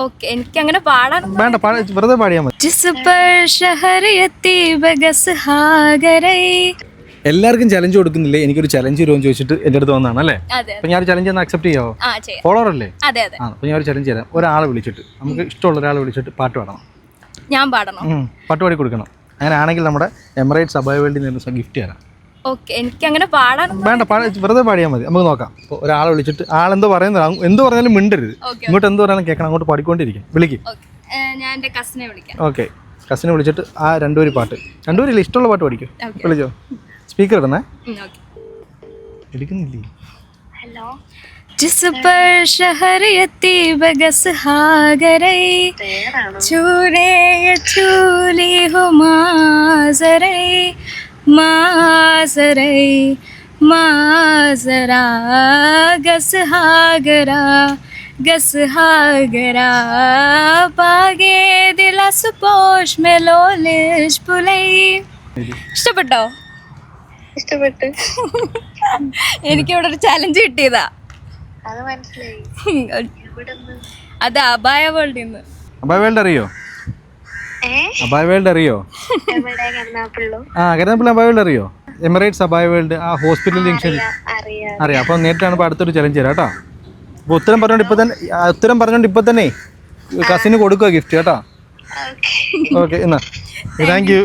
Okay, എനിക്ക് അങ്ങനെ പാടാൻ വേണ്ട, വെറുതെ പാടിയാൽ മതി. എല്ലാവർക്കും ചലഞ്ച് കൊടുക്കുന്നില്ലേ, എനിക്കൊരു ചലഞ്ച് വരുമെന്ന് ചോദിച്ചിട്ട് എൻ്റെ അടുത്ത് വന്നതാണ് അല്ലേ? അപ്പൊ ഞാൻ ചലഞ്ച് ഒന്ന് അക്സെപ്റ്റ് ചെയ്യാവോ? ഫോളോവർ അല്ലേ? അപ്പൊ ഞാൻ ഒരു ചലഞ്ച് തരാം. ഒരാളെ വിളിച്ചിട്ട്, നമുക്ക് ഇഷ്ടമുള്ള ഒരാളെ വിളിച്ചിട്ട് പാട്ട് പാടണം. ഞാൻ പാടണം? പാട്ട് പാടി കൊടുക്കണം. അങ്ങനെ ആണെങ്കിൽ നമ്മുടെ എമിറേറ്റ്സ് അബായ വേൾഡിൽ നിന്ന് ഗിഫ്റ്റ് തരാം. ഓക്കെ, എനിക്ക് അങ്ങനെ പാടാൻ വേണ്ട, വെറുതെ പാടിയാൽ മതി. നമുക്ക് നോക്കാം. അപ്പോൾ ഒരാളെ വിളിച്ചിട്ട് ആളെന്തോ പറയുന്നത്, എന്ത് പറഞ്ഞാലും മിണ്ടരുത്. ഇങ്ങോട്ട് എന്ത് പറഞ്ഞാലും കേൾക്കണം. അങ്ങോട്ട് പാടിക്കൊണ്ടിരിക്കും. വിളിക്കും. ഞാൻ എൻ്റെ കസിനെ വിളിക്കാം. ഓക്കെ, കസിനെ വിളിച്ചിട്ട് ആ രണ്ടുപേര് പാട്ട്, രണ്ടുപേരില്ല, ഇഷ്ടമുള്ള പാട്ട് പഠിക്കും. വിളിച്ചോ, സ്പീക്കർ ഇടണേ. എടുക്കുന്നില്ലേ? ഹലോ. जिस पर शहर यती बगस हागरे चूरे चूली हो माजरे माजरे माजरा गस हागरा പാകേ ദിലസ് പോഷ് മെലോലിഷ് പുലൈ. ഇഷ്ടപ്പെട്ടോ? ഇഷ്ടപ്പെട്ടു. എനിക്കിവിടെ ഒരു ചലഞ്ച് കിട്ടിയതാ. അത് മനസ്സിലായി. അത് അബായ വേൾഡിൽ നിന്ന്. അബായ വേൾഡ് അറിയോ? അബായ വേൾഡ് അറിയോ? കരുനാഗപ്പള്ളി അബായ വേൾഡ് അറിയോ? എമിറേറ്റ്സ് അബായ വേൾഡ് ആ ഹോസ്പിറ്റൽ ജംഗ്ഷൻ അറിയാം. അപ്പോൾ നേരിട്ടാണ് ഇപ്പോൾ അടുത്തൊരു ചലഞ്ച് തരാം കേട്ടോ. അപ്പോൾ ഉത്തരം പറഞ്ഞോണ്ട് ഇപ്പൊ തന്നെ കസിന് കൊടുക്കുക ഗിഫ്റ്റ് കേട്ടോ. ഓക്കെ, എന്നാ താങ്ക് യു.